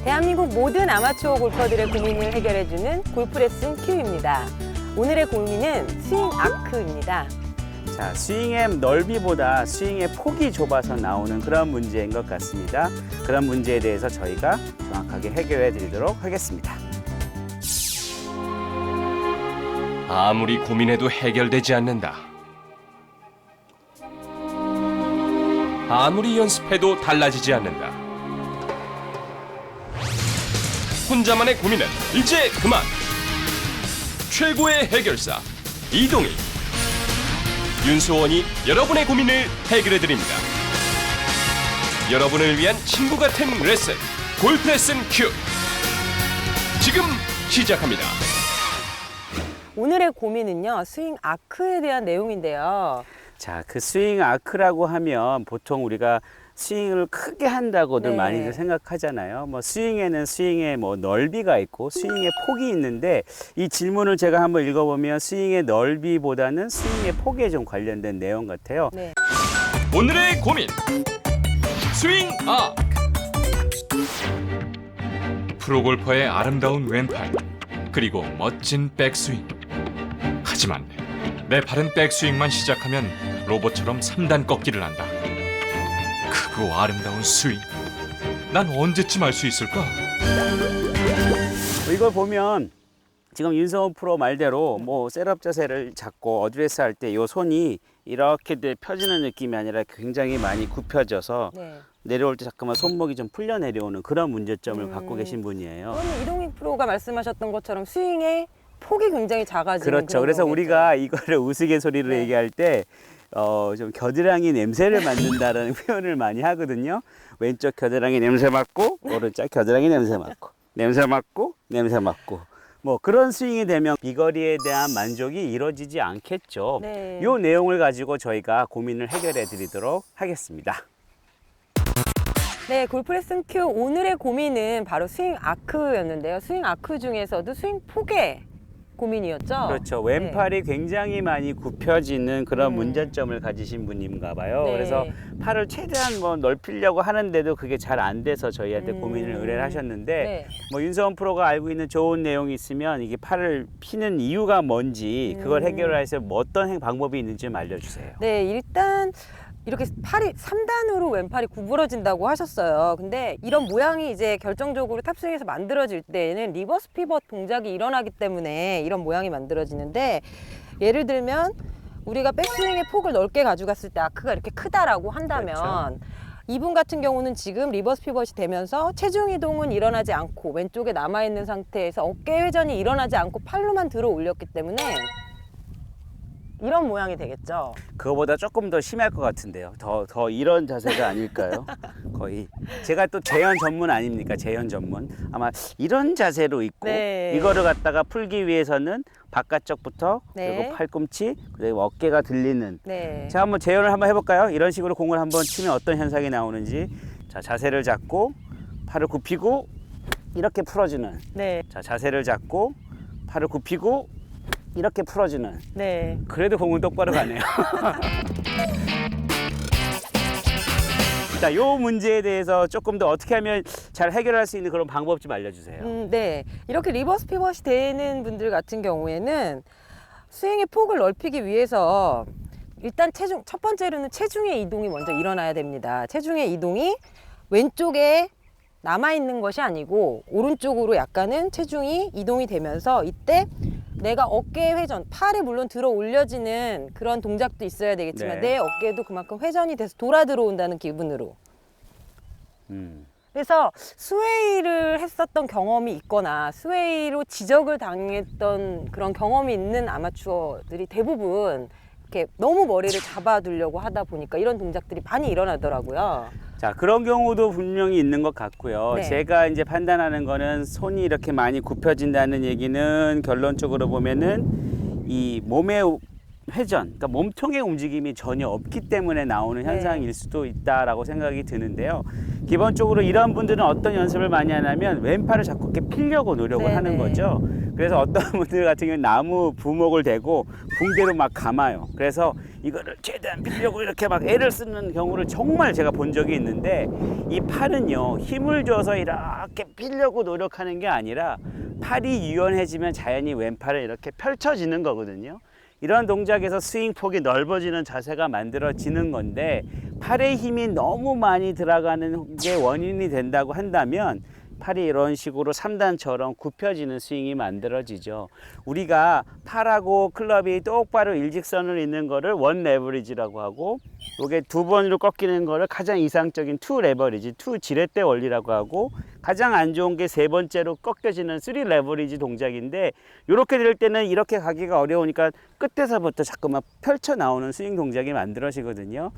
대한민국 모든 아마추어 골퍼들의 고민을 해결해주는 골프레슨 큐입니다. 오늘의 고민은 스윙 아크입니다. 자, 스윙의 넓이보다 스윙의 폭이 좁아서 나오는 그런 문제인 것 같습니다. 그런 문제에 대해서 저희가 정확하게 해결해 드리도록 하겠습니다. 아무리 고민해도 해결되지 않는다. 아무리 연습해도 달라지지 않는다. 혼자만의 고민은 이제 그만. 최고의 해결사 이동희, 윤소원이 여러분의 고민을 해결해 드립니다. 여러분을 위한 친구 같은 레슨, 골프레슨 큐. 지금 시작합니다. 오늘의 고민은요, 스윙 아크에 대한 내용인데요. 자, 그 스윙 아크라고 하면 보통 우리가 스윙을 크게 한다고들 네. 많이들 생각하잖아요. 뭐 스윙에는 스윙의 뭐 넓이가 있고 스윙의 폭이 있는데, 이 질문을 제가 한번 읽어보면 스윙의 넓이보다는 스윙의 폭에 좀 관련된 내용 같아요. 네. 오늘의 고민, 스윙 아크. 프로골퍼의 아름다운 왼팔, 그리고 멋진 백스윙. 하지만 내 팔은 백스윙만 시작하면 로봇처럼 3단 꺾기를 한다. 크고 아름다운 스윙, 난 언제쯤 알 수 있을까? 이걸 보면 지금 윤성호 프로 말대로 뭐 셋업 자세를 잡고 어드레스 할 때 이 손이 이렇게 펴지는 느낌이 아니라 굉장히 많이 굽혀져서 네. 내려올 때 잠깐만 손목이 좀 풀려 내려오는 그런 문제점을 갖고 계신 분이에요. 그건 이동희 프로가 말씀하셨던 것처럼 스윙의 폭이 굉장히 작아지는 그렇죠. 그런 그래서 거겠죠. 우리가 이거를 우스갯소리로 네. 얘기할 때 좀 겨드랑이 냄새를 맡는다라는 표현을 많이 하거든요. 왼쪽 겨드랑이 냄새 맡고 오른쪽 겨드랑이 냄새 맡고 냄새 맡고 냄새 맡고 뭐 그런 스윙이 되면 비거리에 대한 만족이 이루어지지 않겠죠. 네. 이 내용을 가지고 저희가 고민을 해결해 드리도록 하겠습니다. 네, 골프레슨 큐 오늘의 고민은 바로 스윙 아크였는데요. 스윙 아크 중에서도 스윙 폭의 고민이었죠. 그렇죠. 왼팔이 굉장히 많이 굽혀지는 그런 음. 문제점을 가지신 분인가 봐요. 네. 그래서 팔을 최대한 뭐 넓히려고 하는데도 그게 잘 안 돼서 저희한테 고민을 의뢰를 하셨는데, 네. 뭐 윤서원 프로가 알고 있는 좋은 내용이 있으면 이게 팔을 피는 이유가 뭔지 그걸 해결할 수 뭐 어떤 방법이 있는지 좀 알려주세요. 네, 일단 이렇게 팔이 3단으로 왼팔이 구부러진다고 하셨어요. 근데 이런 모양이 이제 결정적으로 탑스윙에서 만들어질 때에는 리버스 피벗 동작이 일어나기 때문에 이런 모양이 만들어지는데, 예를 들면 우리가 백스윙의 폭을 넓게 가져갔을 때 아크가 이렇게 크다라고 한다면 그렇죠. 이분 같은 경우는 지금 리버스 피벗이 되면서 체중 이동은 일어나지 않고 왼쪽에 남아있는 상태에서 어깨 회전이 일어나지 않고 팔로만 들어 올렸기 때문에 이런 모양이 되겠죠. 그거보다 조금 더 심할 것 같은데요. 더 이런 자세가 아닐까요? 거의. 제가 또 재현 전문 아닙니까? 재현 전문. 아마 이런 자세로 있고, 네. 이거를 갖다가 풀기 위해서는 바깥쪽부터 네. 그리고 팔꿈치 그리고 어깨가 들리는. 네. 자, 한번 재현을 한번 해볼까요? 이런 식으로 공을 한번 치면 어떤 현상이 나오는지. 자, 자세를 잡고 팔을 굽히고 이렇게 풀어주는. 네. 자, 자세를 잡고 팔을 굽히고 이렇게 풀어주는. 네. 그래도 공은 똑바로 가네요. 자, 요 문제에 대해서 조금 더 어떻게 하면 잘 해결할 수 있는 그런 방법 좀 알려주세요. 네. 이렇게 리버스 피벗이 되는 분들 같은 경우에는 스윙의 폭을 넓히기 위해서 일단 첫 번째로는 체중의 이동이 먼저 일어나야 됩니다. 체중의 이동이 왼쪽에 남아있는 것이 아니고 오른쪽으로 약간은 체중이 이동이 되면서 이때 내가 어깨 회전, 팔이 물론 들어 올려지는 그런 동작도 있어야 되겠지만 네. 내 어깨도 그만큼 회전이 돼서 돌아 들어온다는 기분으로. 그래서 스웨이를 했었던 경험이 있거나 스웨이로 지적을 당했던 그런 경험이 있는 아마추어들이 대부분 이렇게 너무 머리를 잡아두려고 하다 보니까 이런 동작들이 많이 일어나더라고요. 자, 그런 경우도 분명히 있는 것 같고요. 네. 제가 이제 판단하는 거는 손이 이렇게 많이 굽혀진다는 얘기는 결론적으로 보면은 이 몸의 회전, 그러니까 몸통의 움직임이 전혀 없기 때문에 나오는 현상일 수도 있다라고 생각이 드는데요. 기본적으로 이런 분들은 어떤 연습을 많이 하냐면 왼팔을 자꾸 이렇게 피려고 노력을 네, 하는 네. 거죠. 그래서 어떤 분들 같은 경우는 나무 부목을 대고 붕대로 막 감아요. 그래서 이거를 최대한 피려고 이렇게 막 애를 쓰는 경우를 정말 제가 본 적이 있는데, 이 팔은요, 힘을 줘서 이렇게 피려고 노력하는 게 아니라 팔이 유연해지면 자연히 왼팔은 이렇게 펼쳐지는 거거든요. 이런 동작에서 스윙 폭이 넓어지는 자세가 만들어지는 건데, 팔에 힘이 너무 많이 들어가는 게 원인이 된다고 한다면 팔이 이런 식으로 3단처럼 굽혀지는 스윙이 만들어지죠. 우리가 팔하고 클럽이 똑바로 일직선으로 있는 거를 원 레버리지라고 하고, 이게 두 번으로 꺾이는 거를 가장 이상적인 투 레버리지, 투 지렛대 원리라고 하고, 가장 안 좋은 게 세 번째로 꺾여지는 쓰리 레버리지 동작인데, 이렇게 될 때는 이렇게 가기가 어려우니까 끝에서부터 자꾸만 펼쳐 나오는 스윙 동작이 만들어지거든요.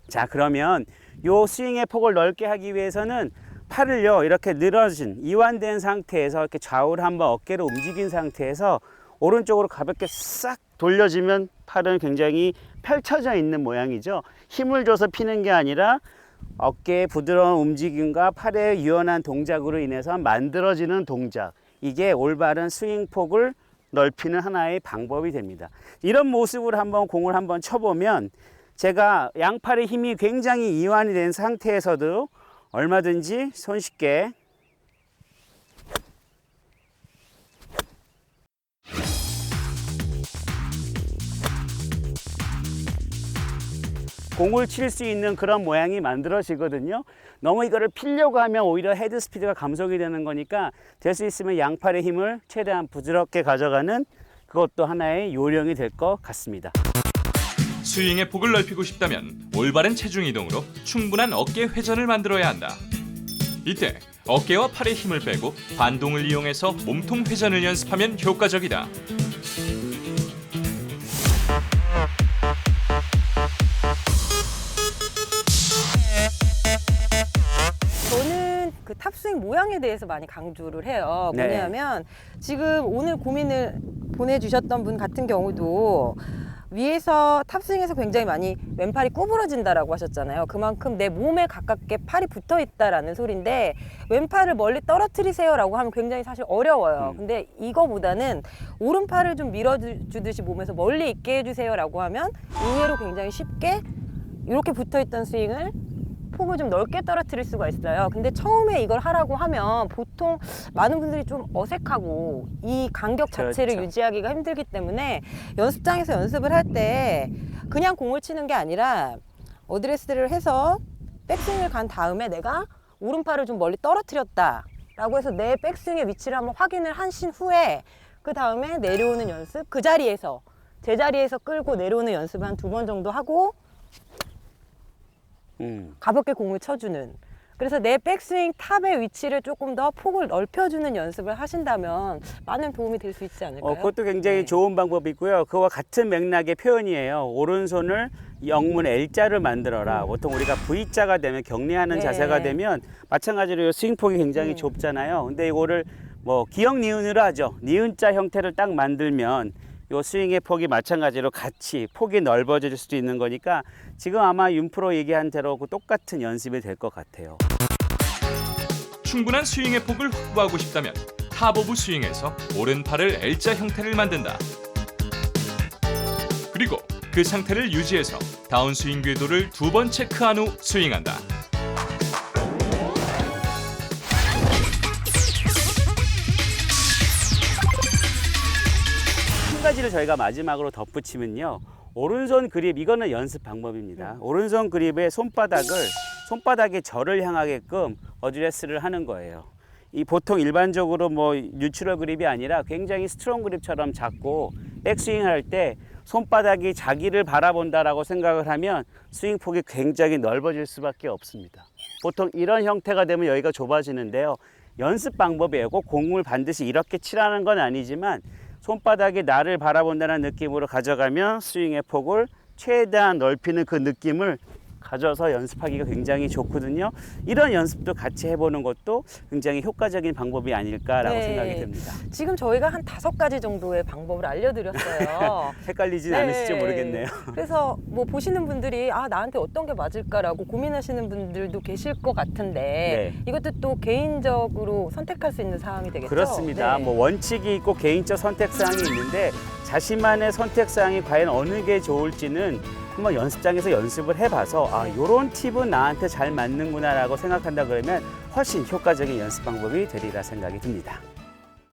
자, 그러면 요 스윙의 폭을 넓게 하기 위해서는 팔을요, 이렇게 늘어진 이완된 상태에서 이렇게 좌우를 한번 어깨로 움직인 상태에서 오른쪽으로 가볍게 싹 돌려주면 팔은 굉장히 펼쳐져 있는 모양이죠. 힘을 줘서 피는 게 아니라 어깨의 부드러운 움직임과 팔의 유연한 동작으로 인해서 만들어지는 동작, 이게 올바른 스윙 폭을 넓히는 하나의 방법이 됩니다. 이런 모습으로 한번 공을 한번 쳐보면, 제가 양팔의 힘이 굉장히 이완이 된 상태에서도 얼마든지 손쉽게 공을 칠 수 있는 그런 모양이 만들어지거든요. 너무 이거를 피려고 하면 오히려 헤드 스피드가 감속이 되는 거니까, 될 수 있으면 양팔의 힘을 최대한 부드럽게 가져가는 그것도 하나의 요령이 될 것 같습니다. 스윙의 폭을 넓히고 싶다면 올바른 체중 이동으로 충분한 어깨 회전을 만들어야 한다. 이때 어깨와 팔의 힘을 빼고 반동을 이용해서 몸통 회전을 연습하면 효과적이다. 저는 그 탑스윙 모양에 대해서 많이 강조를 해요. 네. 뭐냐면 지금 오늘 고민을 보내주셨던 분 같은 경우도 위에서 탑스윙에서 굉장히 많이 왼팔이 구부러진다라고 하셨잖아요. 그만큼 내 몸에 가깝게 팔이 붙어 있다라는 소리인데, 왼팔을 멀리 떨어뜨리세요라고 하면 굉장히 사실 어려워요. 근데 이거보다는 오른팔을 좀 밀어주듯이 몸에서 멀리 있게 해주세요라고 하면 의외로 굉장히 쉽게 이렇게 붙어 있던 스윙을 폭을 좀 넓게 떨어뜨릴 수가 있어요. 근데 처음에 이걸 하라고 하면 보통 많은 분들이 좀 어색하고 이 간격 자체를 그렇죠. 유지하기가 힘들기 때문에 연습장에서 연습을 할 때 그냥 공을 치는 게 아니라 어드레스를 해서 백스윙을 간 다음에 내가 오른팔을 좀 멀리 떨어뜨렸다 라고 해서 내 백스윙의 위치를 한번 확인을 하신 후에 그 다음에 내려오는 연습, 그 자리에서 제자리에서 끌고 내려오는 연습을 한 2번 정도 하고 가볍게 공을 쳐주는, 그래서 내 백스윙 탑의 위치를 조금 더 폭을 넓혀주는 연습을 하신다면 많은 도움이 될 수 있지 않을까요? 그것도 굉장히 네. 좋은 방법이고요. 그와 같은 맥락의 표현이에요. 오른손을 영문 L자를 만들어라. 보통 우리가 V자가 되면 격리하는 네. 자세가 되면 마찬가지로 스윙폭이 굉장히 좁잖아요. 근데 이거를 뭐 기역 니은으로 하죠. 니은자 형태를 딱 만들면 요 스윙의 폭이 마찬가지로 같이 폭이 넓어질 수도 있는 거니까, 지금 아마 윤프로 얘기한 대로 그 똑같은 연습이 될 것 같아요. 충분한 스윙의 폭을 확보하고 싶다면 탑 오브 스윙에서 오른팔을 L자 형태를 만든다. 그리고 그 상태를 유지해서 다운스윙 궤도를 2번 체크한 후 스윙한다. 한 가지를 저희가 마지막으로 덧붙이면요, 오른손 그립, 이거는 연습 방법입니다. 오른손 그립의 손바닥의 절을 향하게끔 어드레스를 하는 거예요. 이 보통 일반적으로 뭐 뉴트럴 그립이 아니라 굉장히 스트롱 그립처럼 잡고 백스윙 할 때 손바닥이 자기를 바라본다라고 생각을 하면 스윙 폭이 굉장히 넓어질 수밖에 없습니다. 보통 이런 형태가 되면 여기가 좁아지는데요. 연습 방법이에요. 꼭 공을 반드시 이렇게 치라는 건 아니지만 손바닥이 나를 바라본다는 느낌으로 가져가면 스윙의 폭을 최대한 넓히는 그 느낌을 가져서 연습하기가 굉장히 좋거든요. 이런 연습도 같이 해보는 것도 굉장히 효과적인 방법이 아닐까라고 네. 생각이 듭니다. 지금 저희가 한 5가지 정도의 방법을 알려드렸어요. 헷갈리진 네. 않으실지 모르겠네요. 그래서 뭐 보시는 분들이 아 나한테 어떤 게 맞을까라고 고민하시는 분들도 계실 것 같은데 네. 이것도 또 개인적으로 선택할 수 있는 사항이 되겠죠? 그렇습니다. 네. 뭐 원칙이 있고 개인적 선택사항이 있는데 자신만의 선택사항이 과연 어느 게 좋을지는 한번 연습장에서 연습을 해봐서 아 요런 팁은 나한테 잘 맞는구나라고 생각한다 그러면 훨씬 효과적인 연습 방법이 되리라 생각이 듭니다.